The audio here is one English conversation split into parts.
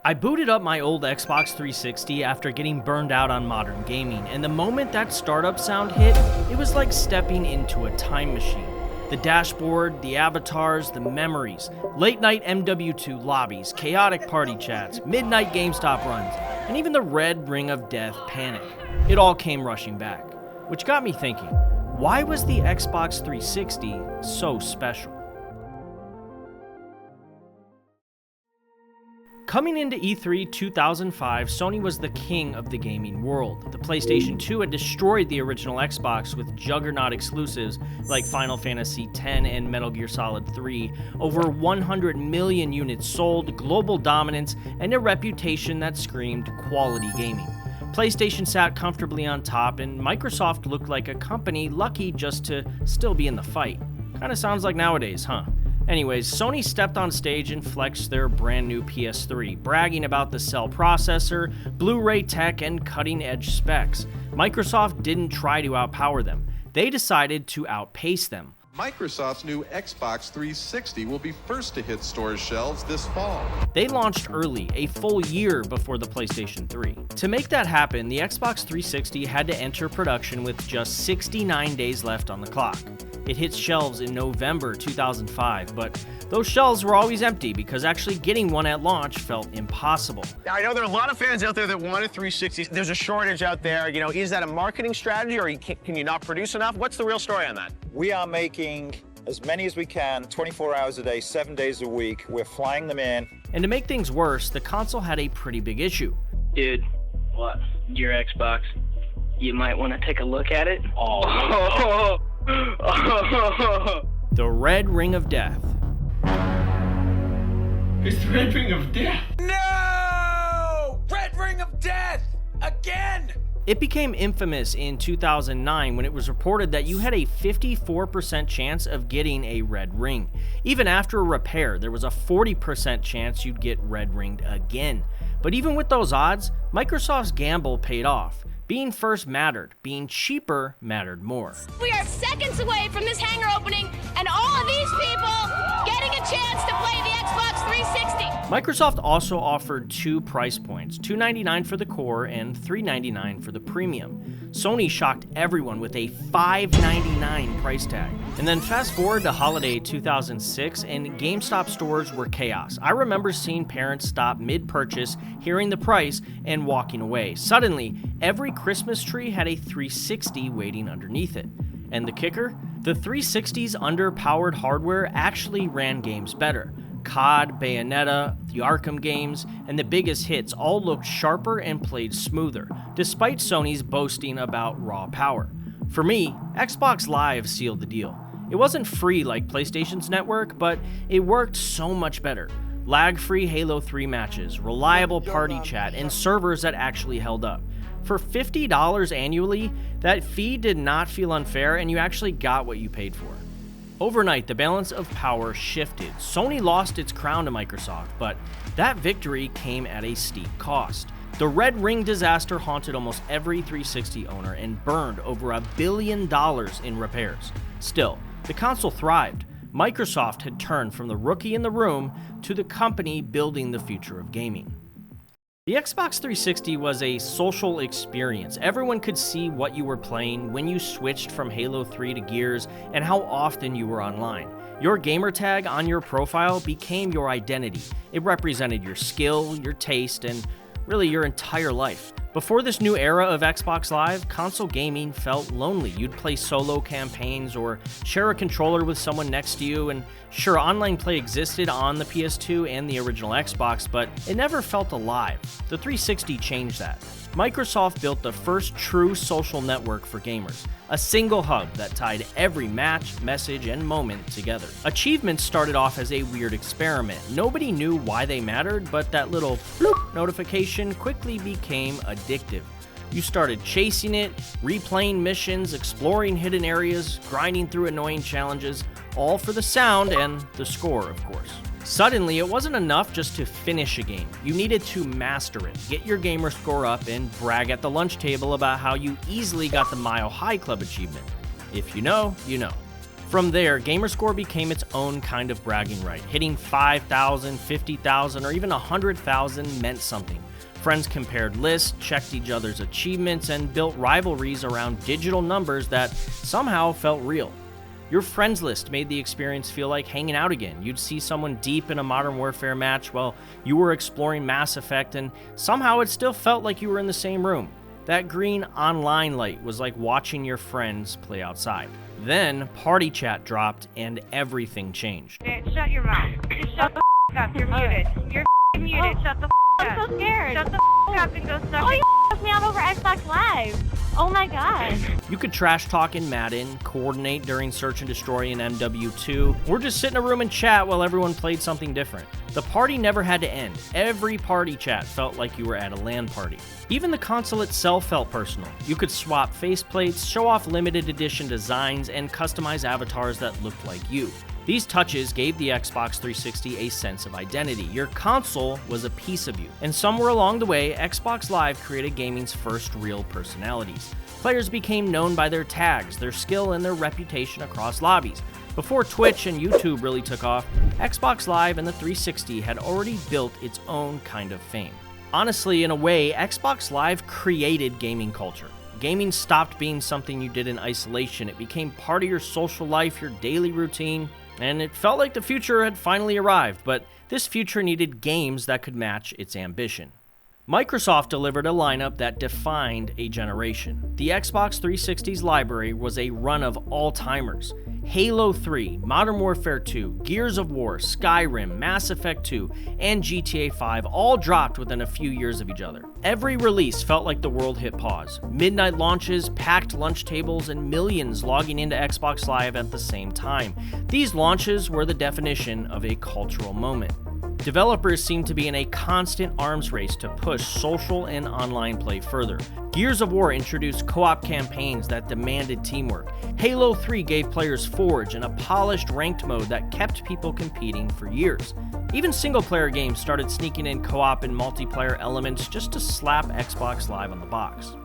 I booted up my old Xbox 360 after getting burned out on modern gaming, and the moment that startup sound hit, it was like stepping into a time machine. The dashboard, the avatars, the memories, late night MW2 lobbies, chaotic party chats, midnight GameStop runs, and even the red ring of death panic. It all came rushing back, which got me thinking, why was the Xbox 360 so special? Coming into E3 2005, Sony was the king of the gaming world. The PlayStation 2 had destroyed the original Xbox with juggernaut exclusives like Final Fantasy X and Metal Gear Solid 3, over 100 million units sold, global dominance, and a reputation that screamed quality gaming. PlayStation sat comfortably on top, and Microsoft looked like a company lucky just to still be in the fight. Kinda sounds like nowadays, huh? Anyways, Sony stepped on stage and flexed their brand new PS3, bragging about the cell processor, Blu-ray tech, and cutting-edge specs. Microsoft didn't try to outpower them. They decided to outpace them. Microsoft's new Xbox 360 will be first to hit stores' shelves this fall. They launched early, a full year before the PlayStation 3. To make that happen, the Xbox 360 had to enter production with just 69 days left on the clock. It hit shelves in November 2005, but those shelves were always empty because actually getting one at launch felt impossible. I know there are a lot of fans out there that want a 360. There's a shortage out there. You know, is that a marketing strategy, or can you not produce enough? What's the real story on that? We are making as many as we can, 24 hours a day, 7 days a week. We're flying them in. And to make things worse, the console had a pretty big issue. Dude, what? Your Xbox? You might want to take a look at it? Oh. The red ring of death. It's the red ring of death. No! Red ring of death! Again! It became infamous in 2009 when it was reported that you had a 54% chance of getting a red ring. Even after a repair, there was a 40% chance you'd get red ringed again. But even with those odds, Microsoft's gamble paid off. Being first mattered. Being cheaper mattered more. We are seconds away from this hangar opening, and all of these people getting a chance to play the Xbox 360. Microsoft also offered two price points, $299 for the core and $399 for the premium. Sony shocked everyone with a $599 price tag. And then fast forward to holiday 2006, and GameStop stores were chaos. I remember seeing parents stop mid-purchase, hearing the price, and walking away. Suddenly, every Christmas tree had a 360 waiting underneath it. And the kicker? The 360's underpowered hardware actually ran games better. COD, Bayonetta, the Arkham games, and the biggest hits all looked sharper and played smoother, despite Sony's boasting about raw power. For me, Xbox Live sealed the deal. It wasn't free like PlayStation's network, but it worked so much better. Lag-free Halo 3 matches, reliable party chat, and servers that actually held up. For $50 annually, that fee did not feel unfair, and you actually got what you paid for. Overnight, the balance of power shifted. Sony lost its crown to Microsoft, but that victory came at a steep cost. The Red Ring disaster haunted almost every 360 owner and burned over $1 billion in repairs. Still, the console thrived. Microsoft had turned from the rookie in the room to the company building the future of gaming. The Xbox 360 was a social experience. Everyone could see what you were playing, when you switched from Halo 3 to Gears, and how often you were online. Your gamer tag on your profile became your identity. It represented your skill, your taste, and really your entire life. Before this new era of Xbox Live, console gaming felt lonely. You'd play solo campaigns or share a controller with someone next to you, and sure, online play existed on the PS2 and the original Xbox, but it never felt alive. The 360 changed that. Microsoft built the first true social network for gamers, a single hub that tied every match, message, and moment together. Achievements started off as a weird experiment. Nobody knew why they mattered, but that little bloop notification quickly became addictive. You started chasing it, replaying missions, exploring hidden areas, grinding through annoying challenges, all for the sound and the score, of course. Suddenly, it wasn't enough just to finish a game. You needed to master it, get your gamer score up, and brag at the lunch table about how you easily got the Mile High Club achievement. If you know, you know. From there, Gamerscore became its own kind of bragging right. Hitting 5,000, 50,000, or even 100,000 meant something. Friends compared lists, checked each other's achievements, and built rivalries around digital numbers that somehow felt real. Your friends list made the experience feel like hanging out again. You'd see someone deep in a Modern Warfare match while you were exploring Mass Effect, and somehow it still felt like you were in the same room. That green online light was like watching your friends play outside. Then, party chat dropped, and everything changed. Shut your mouth. Just shut the up. You're muted. You're muted. Shut the I'm so scared. Shut the up and go suck Oh, you f***ed me out over Xbox Live. Oh my god. You could trash talk in Madden, coordinate during Search and Destroy in MW2, or just sit in a room and chat while everyone played something different. The party never had to end. Every party chat felt like you were at a LAN party. Even the console itself felt personal. You could swap faceplates, show off limited edition designs, and customize avatars that looked like you. These touches gave the Xbox 360 a sense of identity. Your console was a piece of you. And somewhere along the way, Xbox Live created gaming's first real personalities. Players became known by their tags, their skill, and their reputation across lobbies. Before Twitch and YouTube really took off, Xbox Live and the 360 had already built its own kind of fame. Honestly, in a way, Xbox Live created gaming culture. Gaming stopped being something you did in isolation. It became part of your social life, your daily routine, and it felt like the future had finally arrived, but this future needed games that could match its ambition. Microsoft delivered a lineup that defined a generation. The Xbox 360's library was a run of all-timers. Halo 3, Modern Warfare 2, Gears of War, Skyrim, Mass Effect 2, and GTA 5 all dropped within a few years of each other. Every release felt like the world hit pause. Midnight launches, packed lunch tables, and millions logging into Xbox Live at the same time. These launches were the definition of a cultural moment. Developers seemed to be in a constant arms race to push social and online play further. Gears of War introduced co-op campaigns that demanded teamwork. Halo 3 gave players Forge and a polished ranked mode that kept people competing for years. Even single-player games started sneaking in co-op and multiplayer elements just to slap Xbox Live on the box.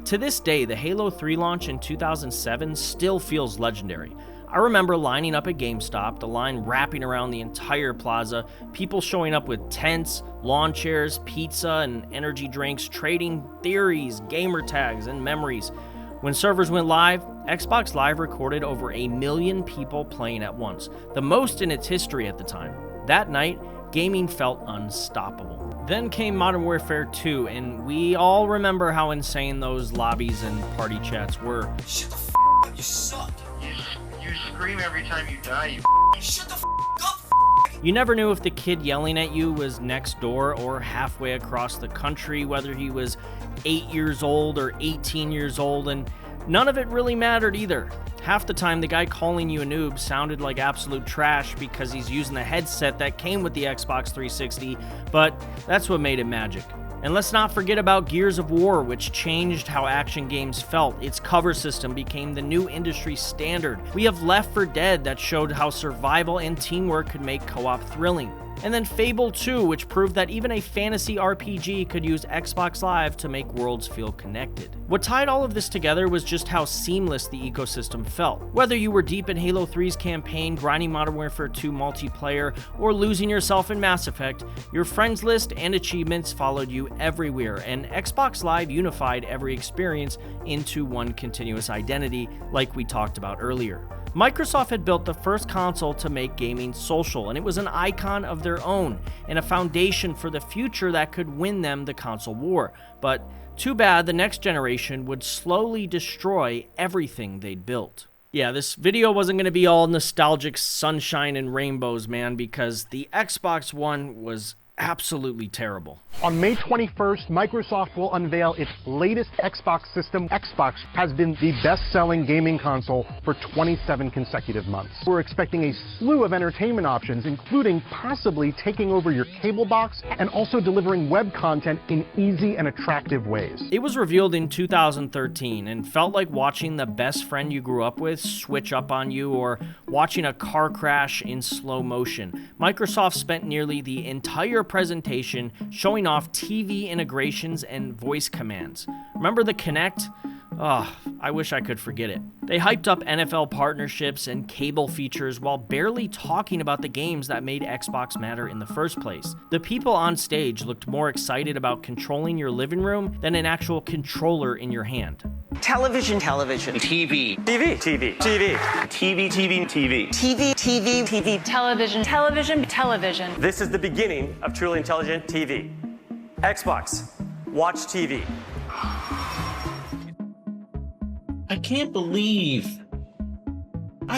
To this day, the Halo 3 launch in 2007 still feels legendary. I remember lining up at GameStop, the line wrapping around the entire plaza, people showing up with tents, lawn chairs, pizza, and energy drinks, trading theories, gamer tags, and memories. When servers went live, Xbox Live recorded over 1 million people playing at once, the most in its history at the time. That night, gaming felt unstoppable. Then came Modern Warfare 2, and we all remember how insane those lobbies and party chats were. Shut the f up, you suck. You scream every time you die, you Shut the f up. You never knew if the kid yelling at you was next door or halfway across the country, whether he was 8 years old or 18 years old, and none of it really mattered either. Half the time, the guy calling you a noob sounded like absolute trash because he's using the headset that came with the Xbox 360, but that's what made it magic. And let's not forget about Gears of War, which changed how action games felt. Its cover system became the new industry standard. We have Left 4 Dead that showed how survival and teamwork could make co-op thrilling. And then Fable 2, which proved that even a fantasy RPG could use Xbox Live to make worlds feel connected. What tied all of this together was just how seamless the ecosystem felt. Whether you were deep in Halo 3's campaign, grinding Modern Warfare 2 multiplayer, or losing yourself in Mass Effect, your friends list and achievements followed you everywhere, and Xbox Live unified every experience into one continuous identity, like we talked about earlier. Microsoft had built the first console to make gaming social, and it was an icon of their own and a foundation for the future that could win them the console war. But too bad the next generation would slowly destroy everything they'd built. Yeah, this video wasn't going to be all nostalgic sunshine and rainbows, man, because the Xbox One was absolutely terrible. On May 21st, Microsoft will unveil its latest Xbox system. Xbox has been the best-selling gaming console for 27 consecutive months. We're expecting a slew of entertainment options, including possibly taking over your cable box and also delivering web content in easy and attractive ways. It was revealed in 2013 and felt like watching the best friend you grew up with switch up on you or watching a car crash in slow motion. Microsoft spent nearly the entire presentation showing off TV integrations and voice commands. Remember the Kinect? Oh, I wish I could forget it. They hyped up NFL partnerships and cable features while barely talking about the games that made Xbox matter in the first place. The people on stage looked more excited about controlling your living room than an actual controller in your hand. Television. TV. TV. Television. This is the beginning of truly intelligent TV. Xbox. Watch TV. I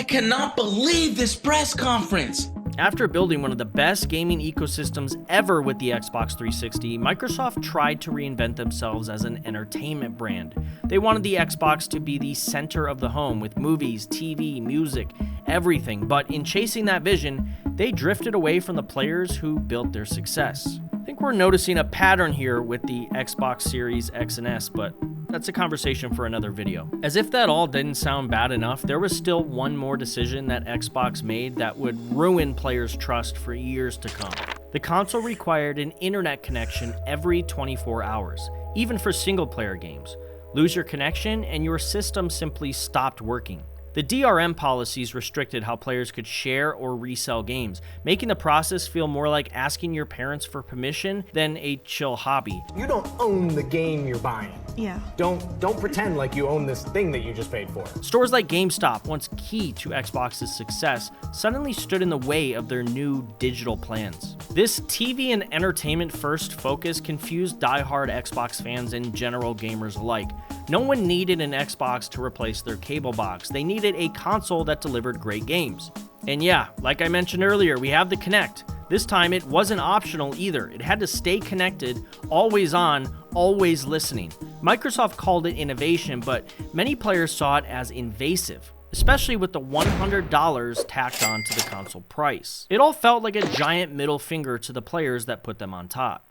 cannot believe this press conference. After building one of the best gaming ecosystems ever with the Xbox 360, Microsoft tried to reinvent themselves as an entertainment brand. They wanted the Xbox to be the center of the home with movies, TV, music, everything, but in chasing that vision, they drifted away from the players who built their success. I think we're noticing a pattern here with the Xbox Series X and S, but that's a conversation for another video. As if that all didn't sound bad enough, there was still one more decision that Xbox made that would ruin players' trust for years to come. The console required an internet connection every 24 hours, even for single-player games. Lose your connection and your system simply stopped working. The DRM policies restricted how players could share or resell games, making the process feel more like asking your parents for permission than a chill hobby. You don't own the game you're buying. Yeah. Don't pretend like you own this thing that you just paid for. Stores like GameStop, once key to Xbox's success, suddenly stood in the way of their new digital plans. This TV and entertainment-first focus confused die-hard Xbox fans and general gamers alike. No one needed an Xbox to replace their cable box. They needed a console that delivered great games. And yeah, like I mentioned earlier, we have the Kinect. This time it wasn't optional either. It had to stay connected, always on, always listening. Microsoft called it innovation, but many players saw it as invasive, especially with the $100 tacked on to the console price. It all felt like a giant middle finger to the players that put them on top.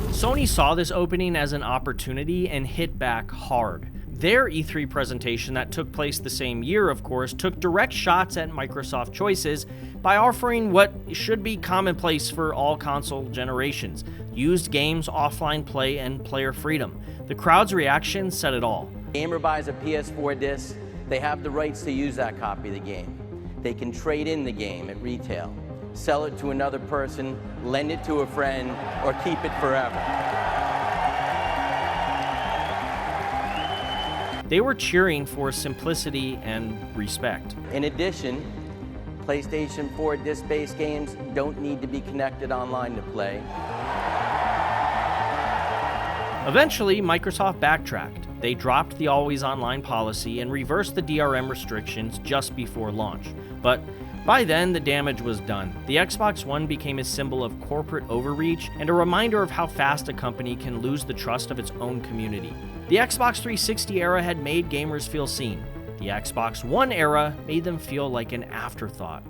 Sony saw this opening as an opportunity and hit back hard. Their E3 presentation that took place the same year, of course, took direct shots at Microsoft choices by offering what should be commonplace for all console generations: used games, offline play, and player freedom. The crowd's reaction said it all. Gamer buys a PS4 disc, they have the rights to use that copy of the game. They can trade in the game at retail, sell it to another person, lend it to a friend, or keep it forever. They were cheering for simplicity and respect. In addition, PlayStation 4 disc-based games don't need to be connected online to play. Eventually, Microsoft backtracked. They dropped the always online policy and reversed the DRM restrictions just before launch. But by then, the damage was done. The Xbox One became a symbol of corporate overreach and a reminder of how fast a company can lose the trust of its own community. The Xbox 360 era had made gamers feel seen. The Xbox One era made them feel like an afterthought.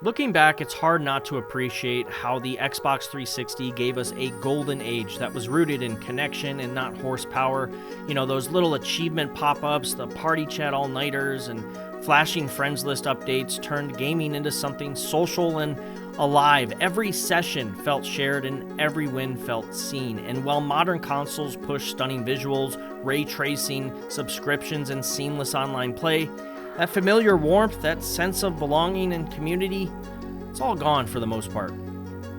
Looking back, it's hard not to appreciate how the Xbox 360 gave us a golden age that was rooted in connection and not horsepower. You know, those little achievement pop-ups, the party chat all-nighters, and flashing friends list updates turned gaming into something social and alive. Every session felt shared and every win felt seen. And while modern consoles push stunning visuals, ray tracing, subscriptions, and seamless online play, that familiar warmth, that sense of belonging and community, it's all gone for the most part.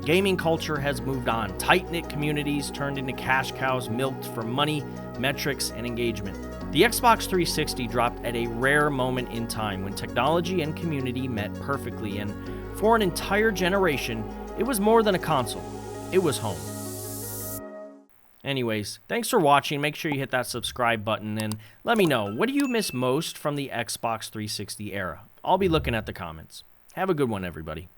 Gaming culture has moved on. Tight-knit communities turned into cash cows milked for money, metrics, and engagement. The Xbox 360 dropped at a rare moment in time when technology and community met perfectly, and for an entire generation, it was more than a console. It was home. Anyways, thanks for watching. Make sure you hit that subscribe button and let me know, what do you miss most from the Xbox 360 era? I'll be looking at the comments. Have a good one, everybody.